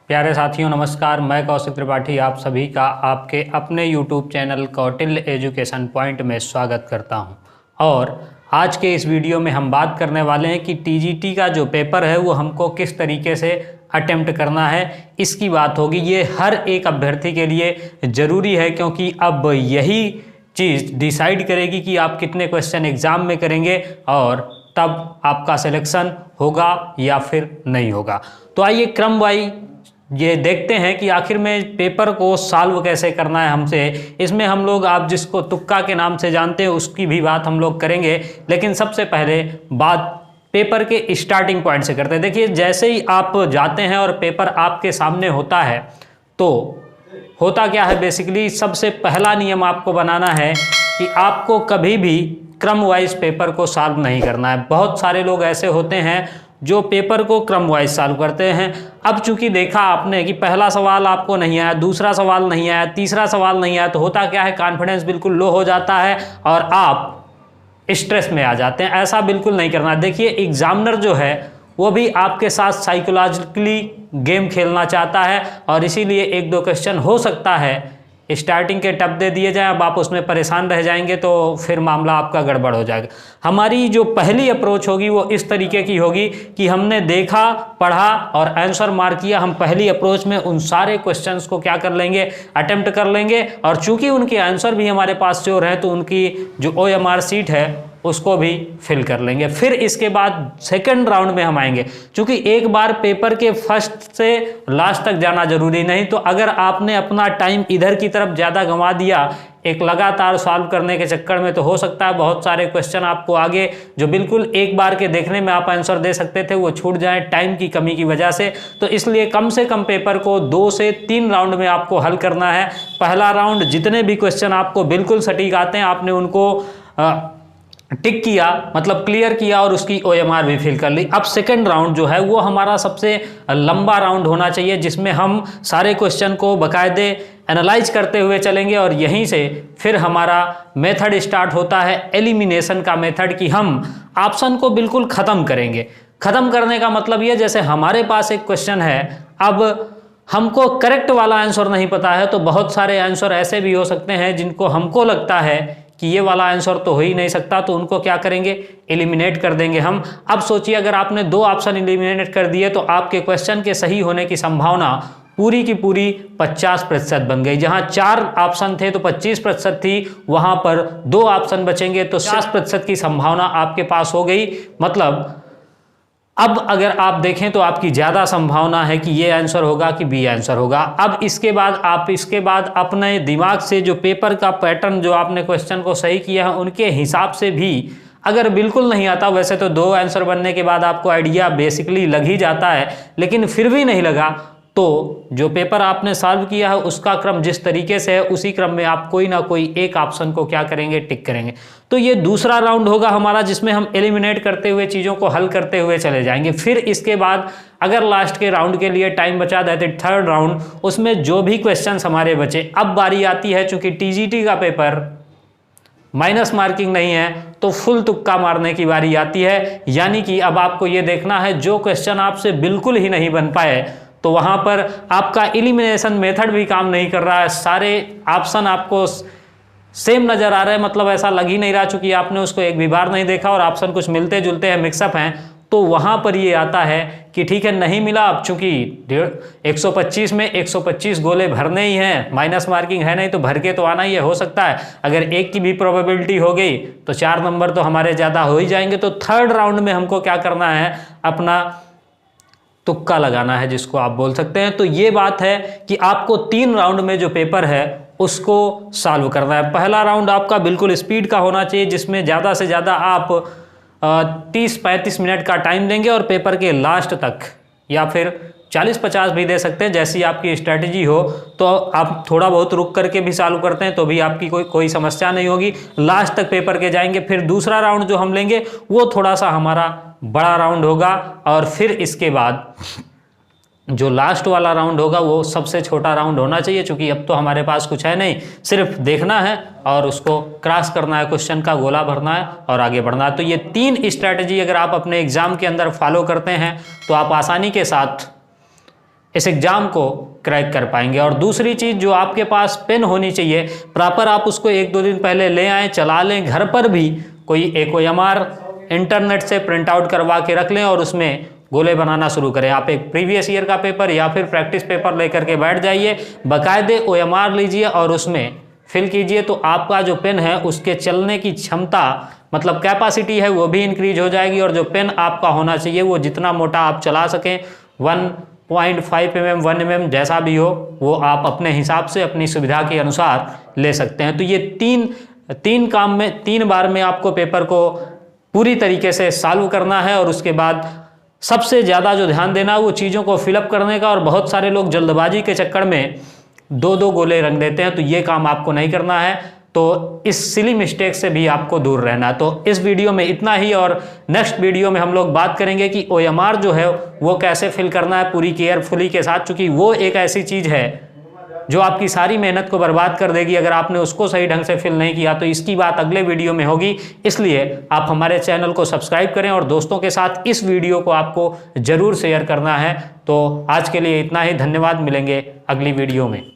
प्यारे साथियों नमस्कार। मैं कौशिक त्रिपाठी आप सभी का आपके अपने YouTube channel Kautilya education point में स्वागत करता हूं। और आज के इस वीडियो में हम बात करने वाले हैं कि TGT का जो पेपर है वो हमको किस तरीके से अटेम्प्ट करना है, इसकी बात होगी। ये हर एक अभ्यर्थी के लिए ज़रूरी है क्योंकि अब यही चीज़ डिसाइड करेगी कि आप कितने क्वेश्चन एग्ज़ाम में करेंगे और तब आपका सिलेक्शन होगा या फिर नहीं होगा। तो आइए क्रम वाइज ये देखते हैं कि आखिर में पेपर को सॉल्व कैसे करना है हमसे। इसमें हम लोग आप जिसको तुक्का के नाम से जानते हैं उसकी भी बात हम लोग करेंगे, लेकिन सबसे पहले बात पेपर के स्टार्टिंग पॉइंट से करते हैं। देखिए, जैसे ही आप जाते हैं और पेपर आपके सामने होता है तो होता क्या है, बेसिकली सबसे पहला नियम आपको बनाना है कि आपको कभी भी क्रम वाइज पेपर को सॉल्व नहीं करना है। बहुत सारे लोग ऐसे होते हैं जो पेपर को क्रम वाइज सॉल्व करते हैं। अब चूंकि देखा आपने कि पहला सवाल आपको नहीं आया, दूसरा सवाल नहीं आया, तीसरा सवाल नहीं आया, तो होता क्या है, कॉन्फिडेंस बिल्कुल लो हो जाता है और आप स्ट्रेस में आ जाते हैं। ऐसा बिल्कुल नहीं करना। देखिए, एग्जामिनर जो है वो भी आपके साथ साइकोलॉजिकली गेम खेलना चाहता है और इसीलिए एक दो क्वेश्चन हो सकता है स्टार्टिंग के टप दे दिए जाए, अब आप उसमें परेशान रह जाएंगे तो फिर मामला आपका गड़बड़ हो जाएगा। हमारी जो पहली अप्रोच होगी वो इस तरीके की होगी कि हमने देखा, पढ़ा और आंसर मार्क किया। हम पहली अप्रोच में उन सारे क्वेश्चंस को क्या कर लेंगे, अटेम्प्ट कर लेंगे और चूंकि उनके आंसर भी हमारे पास श्योर है तो उनकी जो OMR सीट है उसको भी फिल कर लेंगे। फिर इसके बाद सेकंड राउंड में हम आएंगे। क्योंकि एक बार पेपर के फर्स्ट से लास्ट तक जाना जरूरी नहीं, तो अगर आपने अपना टाइम इधर की तरफ ज़्यादा गंवा दिया एक लगातार सॉल्व करने के चक्कर में, तो हो सकता है बहुत सारे क्वेश्चन आपको आगे जो बिल्कुल एक बार के देखने में आप आंसर दे सकते थे वो छूट जाए टाइम की कमी की वजह से। तो इसलिए कम से कम पेपर को 2 से 3 राउंड में आपको हल करना है। पहला राउंड जितने भी क्वेश्चन आपको बिल्कुल सटीक आते हैं आपने उनको टिक किया, मतलब क्लियर किया और उसकी OMR भी फिल कर ली। अब सेकंड राउंड जो है वो हमारा सबसे लंबा राउंड होना चाहिए जिसमें हम सारे क्वेश्चन को बाकायदे एनालाइज करते हुए चलेंगे और यहीं से फिर हमारा मेथड स्टार्ट होता है एलिमिनेशन का मेथड, कि हम ऑप्शन को बिल्कुल ख़त्म करेंगे। ख़त्म करने का मतलब ये, जैसे हमारे पास एक क्वेश्चन है, अब हमको करेक्ट वाला आंसर नहीं पता है तो बहुत सारे आंसर ऐसे भी हो सकते हैं जिनको हमको लगता है कि ये वाला आंसर तो हो ही नहीं सकता, तो उनको क्या करेंगे, एलिमिनेट कर देंगे हम। अब सोचिए, अगर आपने 2 ऑप्शन एलिमिनेट कर दिए तो आपके क्वेश्चन के सही होने की संभावना पूरी की पूरी 50% बन गई। जहां 4 ऑप्शन थे तो 25% थी, वहां पर 2 ऑप्शन बचेंगे तो 50% की संभावना आपके पास हो गई। मतलब अब अगर आप देखें तो आपकी ज़्यादा संभावना है कि ये आंसर होगा कि बी आंसर होगा। अब इसके बाद अपने दिमाग से जो पेपर का पैटर्न जो आपने क्वेश्चन को सही किया है उनके हिसाब से भी अगर बिल्कुल नहीं आता, वैसे तो 2 आंसर बनने के बाद आपको आइडिया बेसिकली लग ही जाता है, लेकिन फिर भी नहीं लगा तो जो पेपर आपने सॉल्व किया है उसका क्रम जिस तरीके से है उसी क्रम में आप कोई ना कोई एक ऑप्शन को क्या करेंगे, टिक करेंगे। तो ये दूसरा राउंड होगा हमारा जिसमें हम एलिमिनेट करते हुए चीज़ों को हल करते हुए चले जाएंगे। फिर इसके बाद अगर लास्ट के राउंड के लिए टाइम बचा देते थर्ड राउंड, उसमें जो भी क्वेश्चन हमारे बचे, अब बारी आती है, चूंकि TGT का पेपर माइनस मार्किंग नहीं है तो फुल तुक्का मारने की बारी आती है। यानी कि अब आपको ये देखना है जो क्वेश्चन आपसे बिल्कुल ही नहीं बन पाए तो वहां पर आपका एलिमिनेशन मेथड भी काम नहीं कर रहा है, सारे ऑप्शन आपको सेम नजर आ रहे हैं, मतलब ऐसा लग ही नहीं रहा चूंकि आपने उसको एक भी बार नहीं देखा और ऑप्शन कुछ मिलते जुलते हैं, मिक्सअप हैं। तो वहां पर ये आता है कि ठीक है, नहीं मिला। अब चूंकि 125 में 125 गोले भरने ही हैं, माइनस मार्किंग है नहीं तो भर के तो आना ही है। हो सकता है अगर एक की भी प्रोबेबिलिटी हो गई तो 4 नंबर तो हमारे ज़्यादा हो ही जाएंगे। तो थर्ड राउंड में हमको क्या करना है, अपना तुक्का लगाना है, जिसको आप बोल सकते हैं। तो ये बात है कि आपको 3 राउंड में जो पेपर है उसको सॉल्व करना है। पहला राउंड आपका बिल्कुल स्पीड का होना चाहिए जिसमें ज़्यादा से ज़्यादा आप 30-35 मिनट का टाइम देंगे और पेपर के लास्ट तक या फिर 40-50 भी दे सकते हैं, जैसी आपकी स्ट्रैटेजी हो। तो आप थोड़ा बहुत रुक करके भी सॉल्व करते हैं तो भी आपकी कोई समस्या नहीं होगी, लास्ट तक पेपर के जाएंगे। फिर दूसरा राउंड जो हम लेंगे वो थोड़ा सा हमारा बड़ा राउंड होगा और फिर इसके बाद जो लास्ट वाला राउंड होगा वो सबसे छोटा राउंड होना चाहिए, क्योंकि अब तो हमारे पास कुछ है नहीं, सिर्फ देखना है और उसको क्रॉस करना है, क्वेश्चन का गोला भरना है और आगे बढ़ना है। तो ये 3 स्ट्रैटेजी अगर आप अपने एग्जाम के अंदर फॉलो करते हैं तो आप आसानी के साथ इस एग्ज़ाम को क्रैक कर पाएंगे। और दूसरी चीज़, जो आपके पास पेन होनी चाहिए प्रॉपर, आप उसको 1-2 दिन पहले ले आएँ, चला लें। घर पर भी कोई एक OMR इंटरनेट से प्रिंट आउट करवा के रख लें और उसमें गोले बनाना शुरू करें। आप एक प्रीवियस ईयर का पेपर या फिर प्रैक्टिस पेपर लेकर के बैठ जाइए, बाकायदे OMR लीजिए और उसमें फिल कीजिए, तो आपका जो पेन है उसके चलने की क्षमता, मतलब कैपेसिटी है, वो भी इंक्रीज हो जाएगी। और जो पेन आपका होना चाहिए वो जितना मोटा आप चला सकें, 1.5 mm 1 mm जैसा भी हो, वो आप अपने हिसाब से अपनी सुविधा के अनुसार ले सकते हैं। तो ये तीन काम में 3 बार में आपको पेपर को पूरी तरीके से सॉल्व करना है। और उसके बाद सबसे ज़्यादा जो ध्यान देना है वो चीज़ों को फिलअप करने का। और बहुत सारे लोग जल्दबाजी के चक्कर में 2-2 गोले रंग देते हैं, तो ये काम आपको नहीं करना है। तो इस सिली मिस्टेक से भी आपको दूर रहना। तो इस वीडियो में इतना ही, और नेक्स्ट वीडियो में हम लोग बात करेंगे कि OMR जो है वो कैसे फिल करना है पूरी केयरफुली के साथ, क्योंकि वो एक ऐसी चीज़ है जो आपकी सारी मेहनत को बर्बाद कर देगी अगर आपने उसको सही ढंग से फिल नहीं किया। तो इसकी बात अगले वीडियो में होगी, इसलिए आप हमारे चैनल को सब्सक्राइब करें और दोस्तों के साथ इस वीडियो को आपको ज़रूर शेयर करना है। तो आज के लिए इतना ही, धन्यवाद, मिलेंगे अगली वीडियो में।